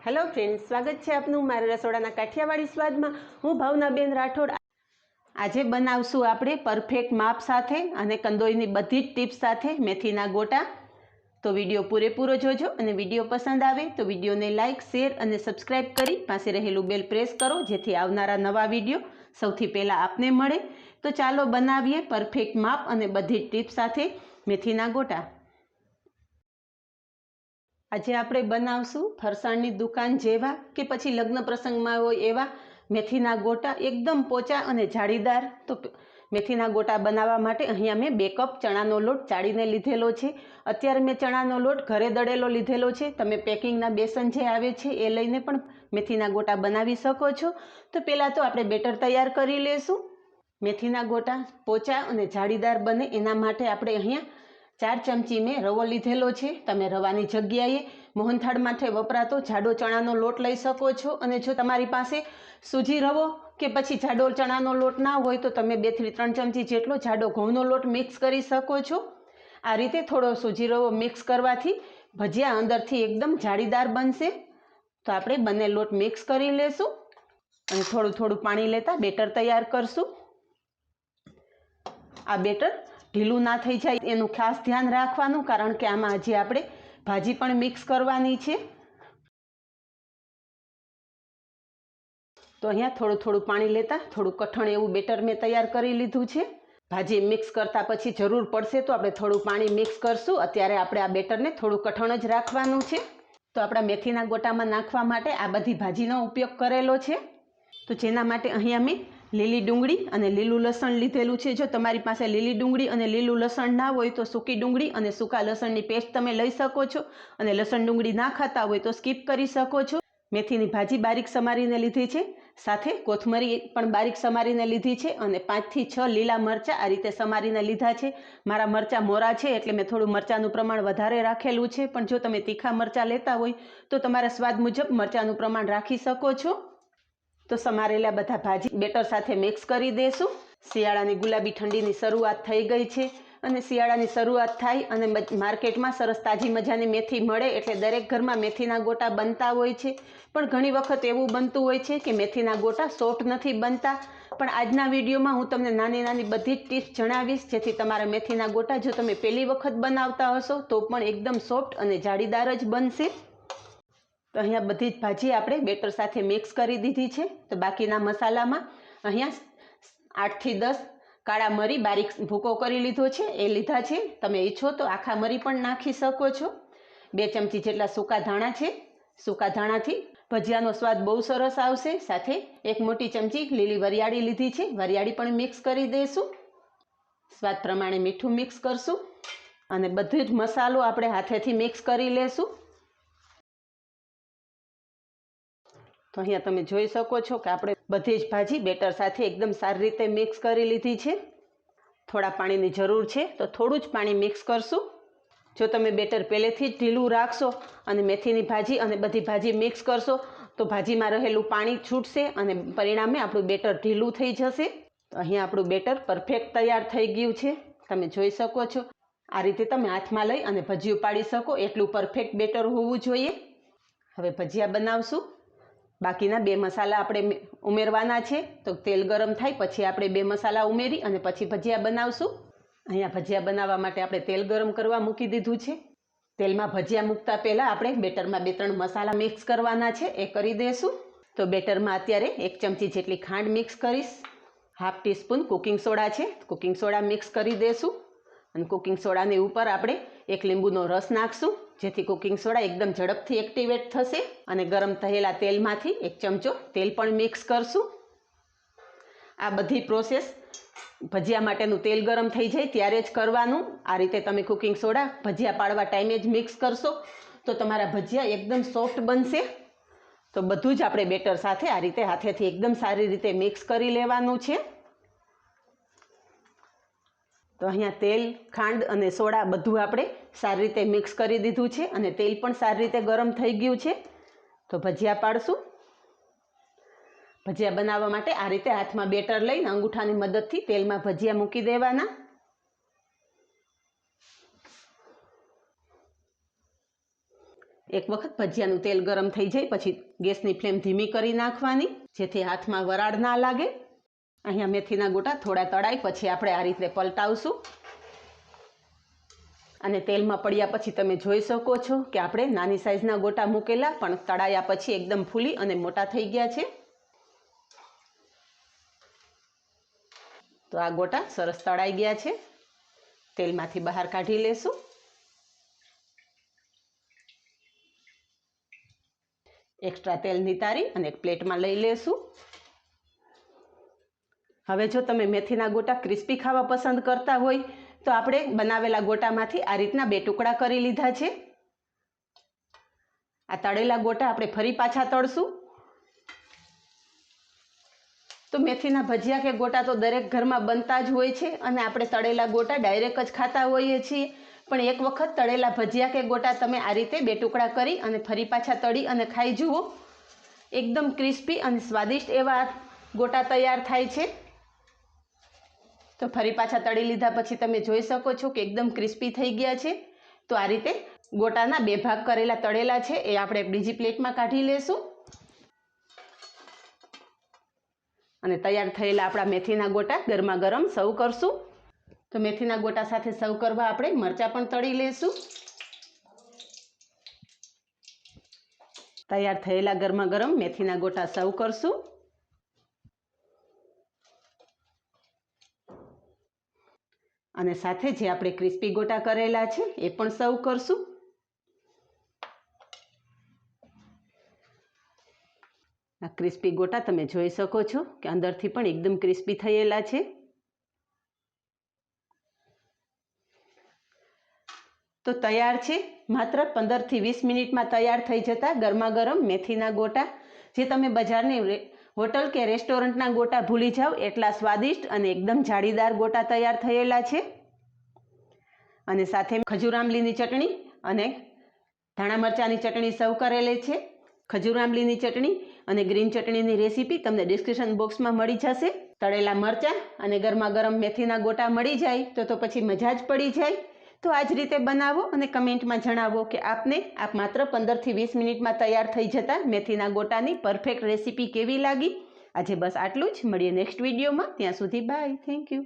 Hello friends, स्वागत है आपनु मारा रसोड़ाना काठियावाड़ी स्वाद में। हूँ भावनाबेन राठोड। आज बनावशुं आपणे परफेक्ट माप साथे अने कंदोईनी बधी ज टिप्स साथे मेथीना गोटा। तो विडियो पूरेपूरो जोजो अने विडियो पसंद आवे तो विडियो ने लाइक, शेर अने सब्सक्राइब करी पासे रहेलुं बेल प्रेस करो जेथी आवनारा नवा विडियो सौथी पहेला आपने मळे। तो चालो बनावीए परफेक्ट माप अने बधी ज टिप्स साथे मेथीना गोटा। आज आपणे बनावशुं फरसाणनी दुकान जेवा के पछी लग्न प्रसंगमां होय एवा मेथीना गोटा, एकदम पोचा अने जाळीदार। तो मेथीना गोटा बनाववा माटे अहींया मैं 2 कप चणानो लोट चाळीने लीधेलो छे। अत्यारे मैं चणानो लोट घरे दळेलो लीधेलो छे। तमे पेकिंगना बेसन जे आवे छे ए लईने पण मेथीना गोटा बनावी शको छो। तो पहेला तो आपणे बेटर तैयार करी लेशुं। मेथीना गोटा पोचा अने जाळीदार बने एना माटे आपणे अहींया 4 चमची में रवो लीधेलो छे। तमे रवानी जग्याए मोहनथाळ माटे वपरातो जाडो चणानो लोट लई शको छो। अने जो तमारी पासे सूजी रवो के पछी जाडो चणानो लोट ना होय तो तमे 2 થી 3 चमची जेटलो जाडो घऊनो लोट मिक्स करी शको छो। आ रीते थोड़ो सूजी रवो मिक्स करवाथी भजिया अंदरथी एकदम जाळीदार बनशे। तो आपणे बने लोट मिक्स करी लेशुं अने थोड़ुं थोड़ुं पाणी लेता बेटर तैयार करशुं। आ बेटर ढीलू ना थई जाय एनुं खास ध्यान राखवानुं, कारण के आमां हजी आपणे भाजी पण मिक्स करवानी छे। तो अहींया थोड़ुं थोड़ुं पाणी लेता थोड़ुं कठण एवुं बेटर में तैयार करी लीधुं छे। भाजी मिक्स करता पछी जरूर पड़शे तो आपणे थोड़ुं पाणी मिक्स करशुं। अत्यारे आपणे आ बेटरने थोड़ुं कठण ज राखवानुं छे। तो आपणा मेथीना गोटामां नाखवा माटे आ बधी भाजीनो उपयोग करेलो छे। तो जेना माटे अहींया मैं લીલી ડુંગળી અને લીલું લસણ લીધેલું છે। જો તમારી પાસે લીલી ડુંગળી અને લીલું લસણ ના હોય તો સૂકી ડુંગળી અને સૂકા લસણની પેસ્ટ તમે લઈ શકો છો, અને લસણ ડુંગળી ના ખાતા હોય તો સ્કીપ કરી શકો છો। મેથીની ભાજી બારીક સમારીને લીધી છે, સાથે કોથમરી પણ બારીક સમારીને લીધી છે, અને 5 થી 6 લીલા મરચાં આ રીતે સમારીને લીધા છે। મારા મરચાં મોરા છે એટલે મેં થોડું મરચાંનું પ્રમાણ વધારે રાખેલું છે, પણ જો તમે તીખા મરચાં લેતા હોય તો તમારા સ્વાદ મુજબ મરચાંનું પ્રમાણ રાખી શકો છો। तो समारेला बधा भाजी बेटर साथे मिक्स करी देशुं। शियाळानी गुलाबी ठंडीनी शरूआत थई गई छे, अने शियाळानी शरूआत थाय अने मार्केटमां सरस ताजी मजानी मेथी मळे एटले दरेक घरमां मेथीना गोटा बनता होय छे। पण घणी वखत एवुं बनतुं होय छे के मेथीना गोटा सॉफ्ट नथी बनता। पण आजना विडियोमां हूँ तमने नानी नानी बधी टिप्स जणावीश जेथी तमारा मेथीना गोटा जो तमे पहेली वखत बनावता हशो तो पण एकदम सॉफ्ट अने जाळीदार ज बनशे। तो अहींया बधी ज भाजी आपणे बेटर साथे मिक्स करी दीधी छे। तो बाकीना मसालामां अहींया 8 થી 10 काळा मरी बारीक भूको करी लीधो छे ए लीधा छे। तमे ईच्छो तो आखा मरी पण नाखी शको छो। 2 चमची जेटला सूका धाणा छे। सूका धाणाथी भजियानो स्वाद बहु सरस आवशे। साथे 1 मोटी चमची लीली वरियाળી लीधी छे, वरियाળી पण मिक्स करी देशुं। स्वाद प्रमाणे मीठुं मिक्स करशुं अने बधो ज मसालो आपणे हाथेथी मिक्स करी लेशुं। तो अहींया तमे जोई शको छो कि आपणे बधी ज भाजी बेटर साथे एकदम सारी रीते मिक्स करी लीधी छे। थोड़ा पाणीनी जरूर छे तो थोड़ुं ज पाणी मिक्स करशुं। जो तमे बेटर पहेलेथी ज ढीलुं राखशो अने मेथीनी भाजी अने बधी भाजी मिक्स करशो तो भाजीमां रहेलुं पाणी छूटशे अने परिणामे आपणुं बेटर ढीलुं थई जशे। तो अहींया आपणुं बेटर परफेक्ट तैयार थई गयुं छे, तमे जोई शको छो। आ रीते तमे हाथमां लई अने भजिયું पाडी शको एटलुं परफेक्ट बेटर होवुं जोईए। हवे भजिया बनावशुं। बाकीना 2 मसाला आपणे उमेरवाना छे। तो तेल गरम थाय पछी आपणे 2 मसाला उमेरी अने पछी भजिया बनावशुं। अहींया भजिया बनाववा माटे आपणे तेल गरम करवा मूकी दीधुं छे। तेलमां भजिया मूकता पहेला आपणे बेटरमां 2-3 मसाला मिक्स करवाना छे ए करी देशुं। तो बेटरमां अत्यारे 1 चमची जेटली खांड मिक्स करीश। 1/2 टीस्पून कुकिंग सोडा छे, कुकिंग सोडा मिक्स करी देशुं। अने कुकिंग सोडानी उपर आपणे 1 લીંબુનો रस नाखशुं जेथी कुकिंग सोडा एकदम झड़पथी एक्टिवेट थशे। अने गरम थयेला तेलमांथी 1 चमचो तेल पण मिक्स करशुं। आ बधी प्रोसेस भजिया माटेनुं तेल गरम थई जाय त्यारे ज करवानुं। आ रीते तमे कुकिंग सोडा भजिया पाडवा टाइमे ज मिक्स करशो तो तमारा भजिया एकदम सॉफ्ट बनशे। तो बधुं ज आपणे बेटर साथे आ रीते हाथेथी एकदम सारी रीते मिक्स करी लेवानुं छे। तो अहींया तेल, खांड अने सोडा बधुं आपणे सारी रीते मिक्स करी दीधुं छे अने तेल पण सारी रीते गरम थई गयुं छे। तो भजिया पाडशुं। भजिया बनाववा माटे आ रीते हाथमां बेटर लईने अंगूठानी मददथी तेलमां भजिया मूकी देवाना। એક વખત ભજીયાનું તેલ ગરમ થઈ જાય પછી ગેસની ફ્લેમ ધીમી કરી નાખવાની, જેથી હાથમાં વરાળ ના લાગે. અહીંયા મેથીના ગોટા થોડા તળાય પછી આપણે આ રીતે પલટાવશું. અને તેલમાં પડ્યા પછી તમે જોઈ શકો છો કે આપણે નાની સાઈઝના ગોટા મૂકેલા પણ તળાયા પછી એકદમ ફૂલી અને મોટા થઈ ગયા છે. તો આ ગોટા સરસ તળાઈ ગયા છે. તેલમાંથી બહાર કાઢી લેશું. એક્સ્ટ્રા તેલ નિતારી અને એક પ્લેટમાં લઈ લેશું. હવે જો તમે મેથીના ગોટા ક્રિસ્પી ખાવા પસંદ કરતા હોય તો આપણે બનાવેલા ગોટામાંથી આ રીતના 2 ટુકડા કરી લીધા છે. આ તળેલા ગોટા આપણે ફરી પાછા તળશું. તો મેથીના ભજીયા કે ગોટા તો દરેક ઘરમાં બનતા જ હોય છે અને આપણે તળેલા ગોટા ડાયરેક્ટ જ ખાતા હોઈએ છીએ. પણ એક વખત તળેલા ભજીયા કે ગોટા તમે આ રીતે 2 ટુકડા કરી અને ફરી પાછા તળી અને ખાઈ જુઓ. એકદમ ક્રિસ્પી અને સ્વાદિષ્ટ એવા ગોટા તૈયાર થાય છે. તો ફરી પાછા તળી લીધા પછી તમે જોઈ શકો છો કે એકદમ ક્રિસ્પી થઈ ગયા છે. તો આ રીતે ગોટાના 2 ભાગ કરેલા તળેલા છે એ આપણે બીજી પ્લેટમાં કાઢી લેશું. અને તૈયાર થયેલા આપણા મેથીના ગોટા ગરમા ગરમ સર્વ કરશું. તો મેથીના ગોટા સાથે સર્વ કરવા આપણે મરચાં પણ તળી લેશું. તૈયાર થયેલા ગરમા ગરમ મેથીના ગોટા સર્વ કરશું. અને સાથે જે આપણે ક્રિસ્પી ગોટા કરેલા છે એ પણ સર્વ કરશું. આ ક્રિસ્પી ગોટા તમે જોઈ શકો છો કે અંદરથી પણ એકદમ ક્રિસ્પી થયેલા છે. તો તૈયાર છે માત્ર 15 થી 20 મિનિટમાં તૈયાર થઈ જતા ગરમા ગરમ મેથીના ગોટા, જે તમે બજારની હોટલ કે રેસ્ટોરન્ટના ગોટા ભૂલી જાઓ એટલા સ્વાદિષ્ટ અને એકદમ જાળીદાર ગોટા તૈયાર થયેલા છે. અને સાથે ખજૂર આંબલીની ચટણી અને ધાણા મરચાંની ચટણી સર્વ કરેલી છે. ખજૂર આંબલીની ચટણી અને ગ્રીન ચટણીની રેસીપી તમને ડિસ્ક્રિપ્શન બોક્સમાં મળી જશે. તળેલા મરચાં અને ગરમા ગરમ મેથીના ગોટા મળી જાય તો પછી મજા જ પડી જાય. તો આ જ રીતે બનાવો અને કમેન્ટમાં જણાવો કે આપ માત્ર 15 થી 20 મિનિટમાં તૈયાર થઈ જતા મેથીના ગોટાની પરફેક્ટ રેસીપી કેવી લાગી. આજે બસ આટલું જ. મળીએ નેક્સ્ટ વિડીયોમાં. ત્યાં સુધી બાય. Thank you.